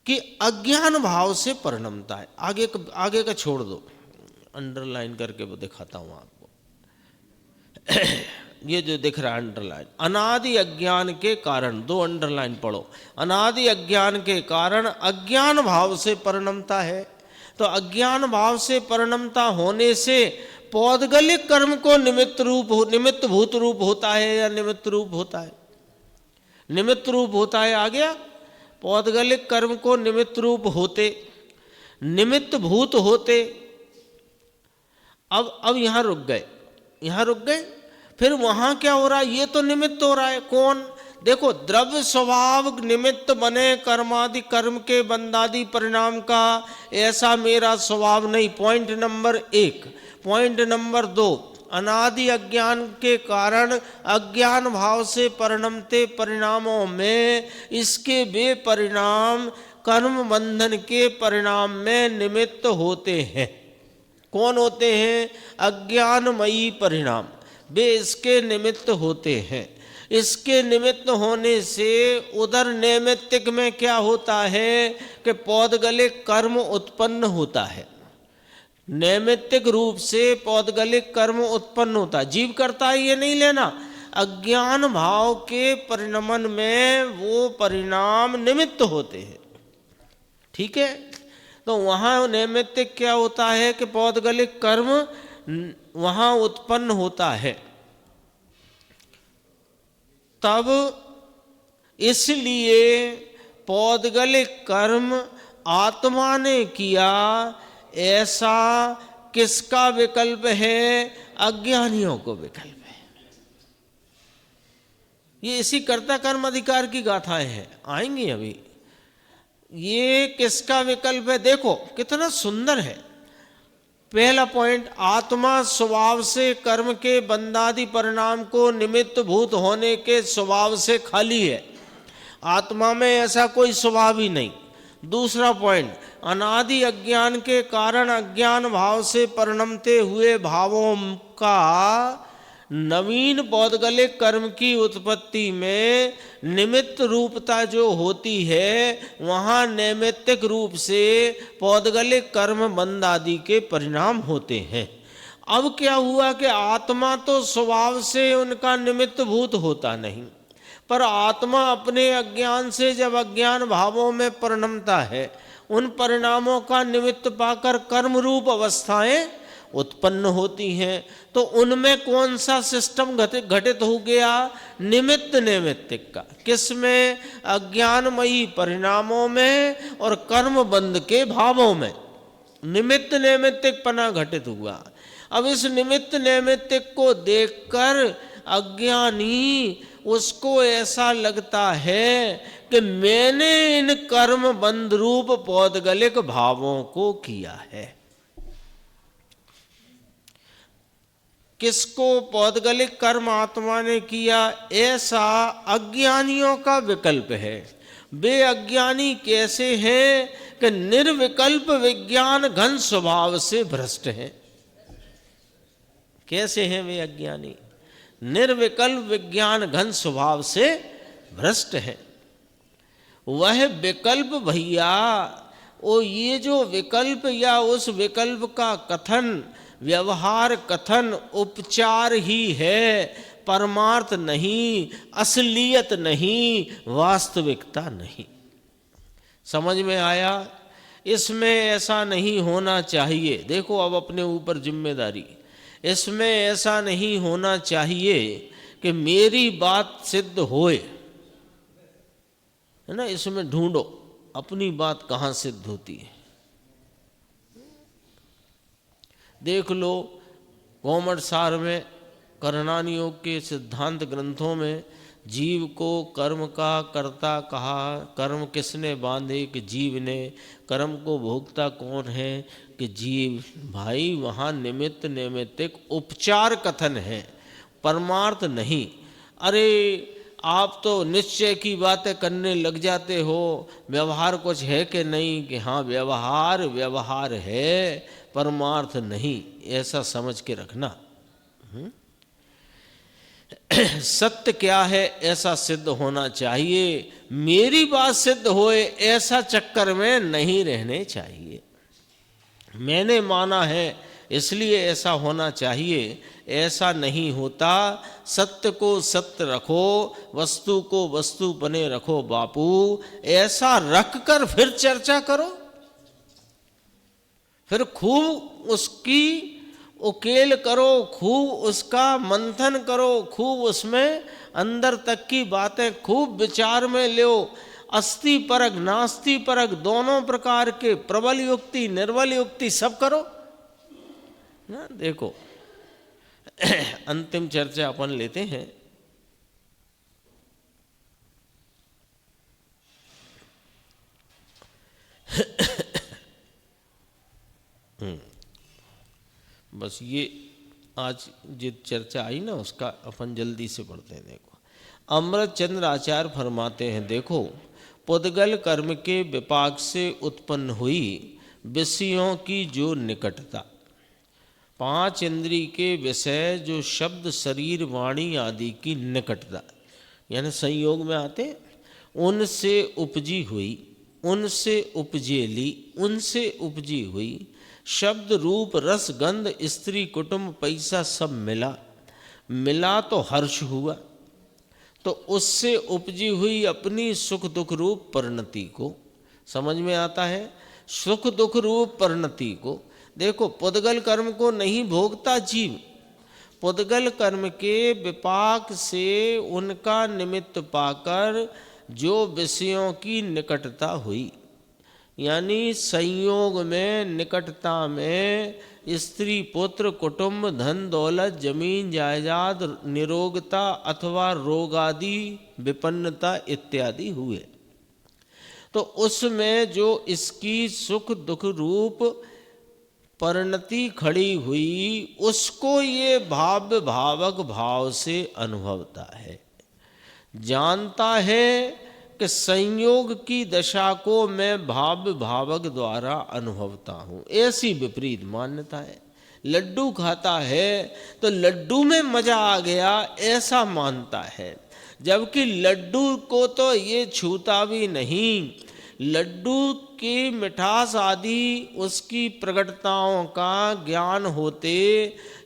कि अज्ञान भाव से परिणमता है। आगे का छोड़ दो, अंडरलाइन करके वो दिखाता हूँ आपको। ये जो दिख रहा है अंडरलाइन, अनादि अज्ञान के कारण, दो अंडरलाइन पढ़ो। अनादि अज्ञान के कारण अज्ञान भाव से परिणमता है। तो अज्ञान भाव से परिणमता होने से पौद्गलिक कर्म को निमित्त भूत रूप होता है या निमित्त रूप होता है? निमित्त रूप होता है। आ गया? पौद्गलिक कर्म को निमित्त रूप होते, निमित्त भूत होते। अब यहां रुक गए, फिर वहां क्या हो रहा है? ये तो निमित्त हो रहा है। कौन? देखो, द्रव्य स्वभाव निमित्त बने कर्मादि कर्म के बंदादि परिणाम का, ऐसा मेरा स्वभाव नहीं। Point number 1। पॉइंट नंबर 2, अनादि अज्ञान के कारण अज्ञान भाव से परिणमते परिणामों में इसके वे परिणाम कर्म बंधन के परिणाम में निमित्त होते हैं। कौन होते हैं? अज्ञानमयी परिणाम, वे इसके निमित्त होते हैं। इसके निमित्त होने से उधर नैमित्तिक में क्या होता है कि पौद्गलिक कर्म उत्पन्न होता है। नैमित्तिक रूप से पौद्गलिक कर्म उत्पन्न होता है। जीव करता है ये नहीं लेना, अज्ञान भाव के परिणमन में वो परिणाम निमित्त होते हैं। ठीक है, तो वहाँ नैमित्तिक क्या होता है कि पौद्गलिक कर्म वहाँ उत्पन्न होता है। तब इसलिए पौद्गलिक कर्म आत्मा ने किया, ऐसा किसका विकल्प है? अज्ञानियों को विकल्प है। ये इसी कर्ता कर्म अधिकार की गाथाएं हैं, आएंगी अभी। ये किसका विकल्प है? देखो कितना सुंदर है। पहला पॉइंट, आत्मा स्वभाव से कर्म के बंदादि परिणाम को निमित्त भूत होने के स्वभाव से खाली है। आत्मा में ऐसा कोई स्वभाव ही नहीं। दूसरा पॉइंट, अनादि अज्ञान के कारण अज्ञान भाव से परिणमते हुए भावों का नवीन पौद्गलिक कर्म की उत्पत्ति में निमित्त रूपता जो होती है, वहाँ नैमित्तिक रूप से पौद्गलिक कर्म बंद आदि के परिणाम होते हैं। अब क्या हुआ कि आत्मा तो स्वभाव से उनका निमित्त भूत होता नहीं, पर आत्मा अपने अज्ञान से जब अज्ञान भावों में परिणमता है, उन परिणामों का निमित्त पाकर कर्म रूप अवस्थाएं उत्पन्न होती हैं। तो उनमें कौन सा सिस्टम घटित हो गया? निमित्त नैमित्तिक का। किसमें? अज्ञानमयी परिणामों में और कर्म बंध के भावों में निमित्त नैमित्तिक पना घटित हुआ। अब इस निमित्त नैमित्तिक को देखकर अज्ञानी, उसको ऐसा लगता है कि मैंने इन कर्म बंध रूप पौद्गलिक भावों को किया है। किसको पौद्गलिक कर्म आत्मा ने किया, ऐसा अज्ञानियों का विकल्प है। वे अज्ञानी कैसे हैं कि निर्विकल्प विज्ञान घन स्वभाव से भ्रष्ट हैं। कैसे हैं वे अज्ञानी? निर्विकल्प विज्ञान घन स्वभाव से भ्रष्ट है। वह विकल्प भैया, वो ये जो विकल्प या उस विकल्प का कथन, व्यवहार कथन, उपचार ही है, परमार्थ नहीं, असलियत नहीं, वास्तविकता नहीं। समझ में आया? इसमें ऐसा नहीं होना चाहिए। देखो अब अपने ऊपर जिम्मेदारी, इसमें ऐसा नहीं होना चाहिए कि मेरी बात सिद्ध होए, है ना। इसमें ढूंढो अपनी बात कहाँ सिद्ध होती है। देख लो कौमटसार में, करणानी योग के सिद्धांत ग्रंथों में जीव को कर्म का कर्ता कहा। कर्म किसने बांधे? कि जीव ने। कर्म को भोगता कौन है? कि जीव। भाई वहाँ निमित्त नैमित्तिक उपचार कथन है, परमार्थ नहीं। अरे आप तो निश्चय की बातें करने लग जाते हो, व्यवहार कुछ है कि नहीं? कि हाँ व्यवहार व्यवहार है, परमार्थ नहीं, ऐसा समझ के रखना। सत्य क्या है ऐसा सिद्ध होना चाहिए। मेरी बात सिद्ध होए ऐसा चक्कर में नहीं रहने चाहिए। मैंने माना है इसलिए ऐसा होना चाहिए, ऐसा नहीं होता। सत्य को सत्य रखो, वस्तु को वस्तु बने रखो बापू। ऐसा रख कर फिर चर्चा करो, फिर खूब उसकी उकेल करो, खूब उसका मंथन करो, खूब उसमें अंदर तक की बातें खूब विचार में लो। अस्ति परक नास्ति परक दोनों प्रकार के, प्रबल युक्ति निर्बल युक्ति सब करो ना। देखो अंतिम चर्चा अपन लेते हैं। बस ये आज जो चर्चा आई ना उसका अपन जल्दी से पढ़ते हैं। देखो अमृत चंद्र आचार्य फरमाते हैं, देखो पुद्गल कर्म के विपाक से उत्पन्न हुई विषयों की जो निकटता, पांच इंद्रिय के विषय जो शब्द शरीर वाणी आदि की निकटता यानी संयोग में आते, उनसे उपजी हुई, उनसे उपजेली, उनसे उपजी हुई शब्द रूप रस गंध स्त्री कुटुंब पैसा सब मिला, मिला तो हर्ष हुआ, तो उससे उपजी हुई अपनी सुख दुख रूप परिणति को समझ में आता है। सुख दुख रूप परिणति को देखो, पुद्गल कर्म को नहीं भोगता जीव, पुद्गल कर्म के विपाक से उनका निमित्त पाकर जो विषयों की निकटता हुई, यानी संयोग में निकटता में स्त्री पुत्र कुटुंब धन दौलत जमीन जायदाद निरोगता अथवा रोग आदि विपन्नता इत्यादि हुए, तो उसमें जो इसकी सुख दुख रूप परिणति खड़ी हुई उसको ये भाव्य भावक भाव से अनुभवता है, जानता है कि संयोग की दशा को मैं भाव्य भावक द्वारा अनुभवता हूँ। ऐसी विपरीत मान्यता है। लड्डू खाता है तो लड्डू में मजा आ गया ऐसा मानता है, जबकि लड्डू को तो ये छूता भी नहीं। लड्डू की मिठास आदि उसकी प्रगटताओं का ज्ञान होते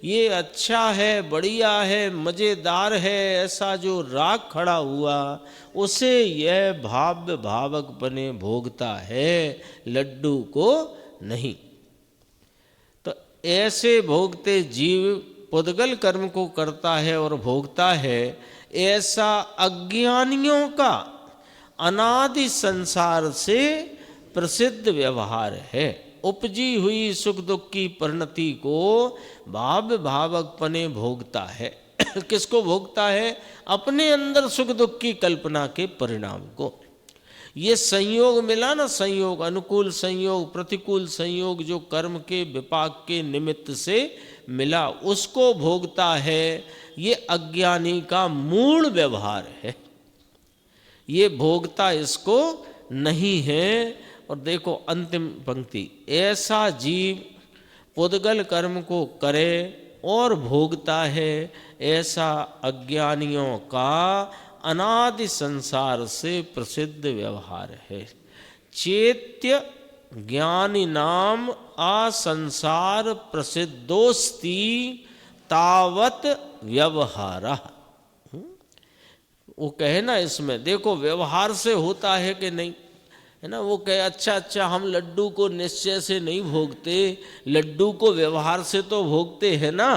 ये अच्छा है, बढ़िया है, मज़ेदार है, ऐसा जो राग खड़ा हुआ उसे यह भाव्य भावक बने भोगता है, लड्डू को नहीं। तो ऐसे भोगते जीव पुद्गल कर्म को करता है और भोगता है, ऐसा अज्ञानियों का अनादि संसार से प्रसिद्ध व्यवहार है। उपजी हुई सुख दुख की परिणति को भाव भावक पने भोगता है। किसको भोगता है? अपने अंदर सुख दुख की कल्पना के परिणाम को। ये संयोग मिला ना, संयोग, अनुकूल संयोग, प्रतिकूल संयोग, जो कर्म के विपाक के निमित्त से मिला, उसको भोगता है। ये अज्ञानी का मूल व्यवहार है, ये भोगता इसको नहीं है। और देखो अंतिम पंक्ति, ऐसा जीव पुद्गल कर्म को करे और भोगता है, ऐसा अज्ञानियों का अनादि संसार से प्रसिद्ध व्यवहार है। चेत्य ज्ञानी नाम असंसार प्रसिद्धोस्ति तावत व्यवहार। वो कहे ना, इसमें देखो व्यवहार से होता है कि नहीं, है ना। वो कहे अच्छा हम लड्डू को निश्चय से नहीं भोगते, लड्डू को व्यवहार से तो भोगते हैं ना।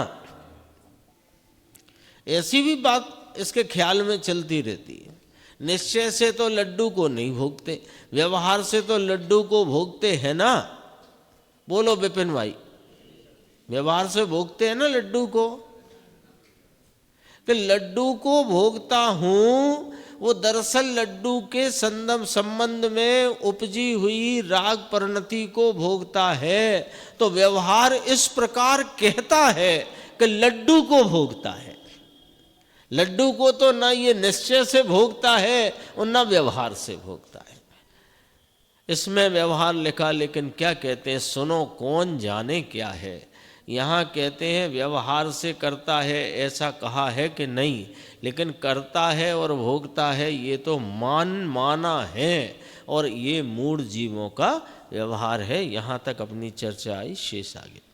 ऐसी भी बात इसके ख्याल में चलती रहती है। निश्चय से तो लड्डू को नहीं भोगते, व्यवहार से तो लड्डू को भोगते हैं ना। बोलो विपिन भाई, व्यवहार से भोगते हैं ना लड्डू को। कि लड्डू को भोगता हूँ, वो दरअसल लड्डू के संबंध में उपजी हुई राग परिणति को भोगता है। तो व्यवहार इस प्रकार कहता है कि लड्डू को भोगता है। लड्डू को तो ना ये निश्चय से भोगता है और ना व्यवहार से भोगता है। इसमें व्यवहार लिखा, लेकिन क्या कहते हैं, सुनो कौन जाने क्या है। यहाँ कहते हैं व्यवहार से करता है, ऐसा कहा है कि नहीं, लेकिन करता है और भोगता है ये तो माना है, और ये मूढ़ जीवों का व्यवहार है। यहाँ तक अपनी चर्चा आई, शेष आगे।